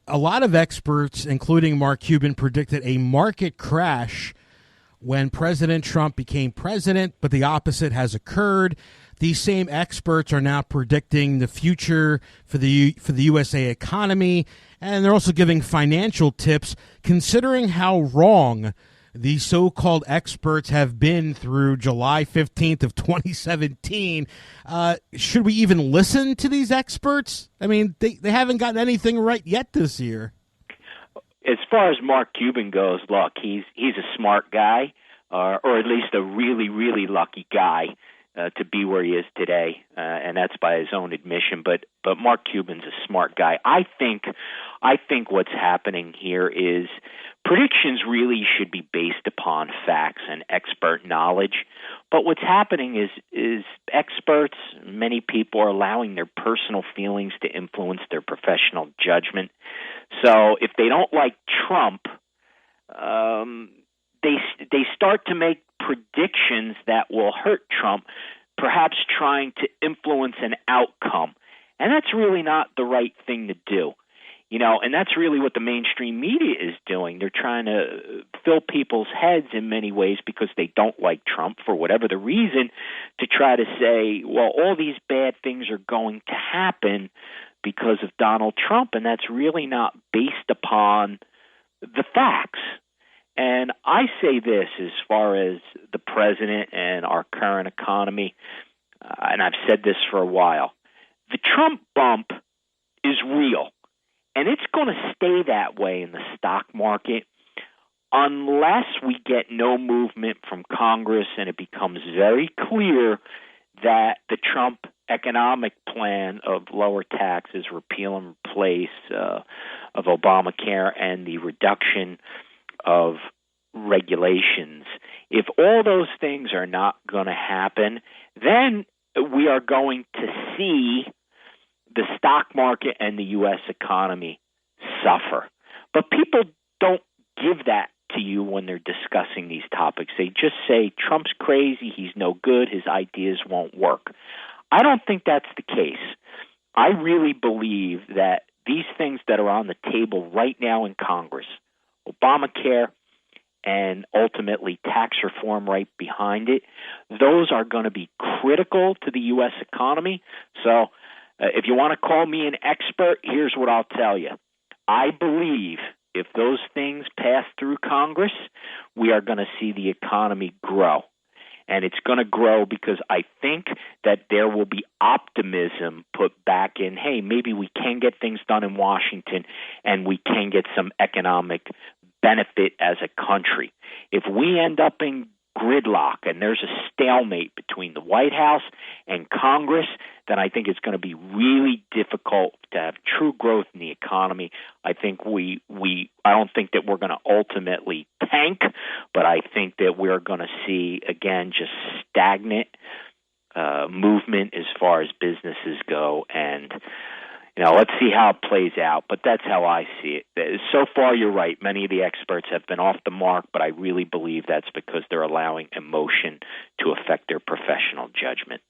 a lot of experts, including Mark Cuban, predicted a market crash when President Trump became president, but the opposite has occurred. These same experts are now predicting the future for the USA economy, and they're also giving financial tips. Considering how wrong these so-called experts have been through July 15th of 2017, should we even listen to these experts? I mean, they haven't gotten anything right yet this year. As far as Mark Cuban goes, look, he's a smart guy, or at least a really, really lucky guy to be where he is today, and that's by his own admission. But Mark Cuban's a smart guy. I think what's happening here is predictions really should be based upon facts and expert knowledge. But what's happening is experts, many people are allowing their personal feelings to influence their professional judgment. So if they don't like Trump, they start to make predictions that will hurt Trump, perhaps trying to influence an outcome. And that's really not the right thing to do. And that's really what the mainstream media is doing. They're trying to fill people's heads in many ways because they don't like Trump for whatever the reason, to try to say, well, all these bad things are going to happen because of Donald Trump, and that's really not based upon the facts. And I say this as far as the president and our current economy, and I've said this for a while, the Trump bump is real, and it's going to stay that way in the stock market unless we get no movement from Congress and it becomes very clear that the Trump economic plan of lower taxes, repeal and replace of Obamacare, and the reduction of regulations, if all those things are not going to happen, then we are going to see the stock market and the U.S. economy suffer. But people don't give that to you when they're discussing these topics. They just say, Trump's crazy, he's no good, his ideas won't work. I don't think that's the case. I really believe that these things that are on the table right now in Congress, Obamacare, and ultimately tax reform right behind it, those are going to be critical to the U.S. economy. So if you want to call me an expert, here's what I'll tell you. I believe if those things pass through Congress, we are going to see the economy grow. And it's going to grow because I think that there will be optimism put back in, hey, maybe we can get things done in Washington and we can get some economic benefit as a country. If we end up in gridlock and there's a stalemate between the White House and Congress, then I think it's going to be really difficult to have true growth in the economy. I think I don't think that we're going to ultimately tank, but I think that we're going to see, again, just stagnant movement as far as businesses go. And let's see how it plays out, but that's how I see it. So far, you're right. Many of the experts have been off the mark, but I really believe that's because they're allowing emotion to affect their professional judgment.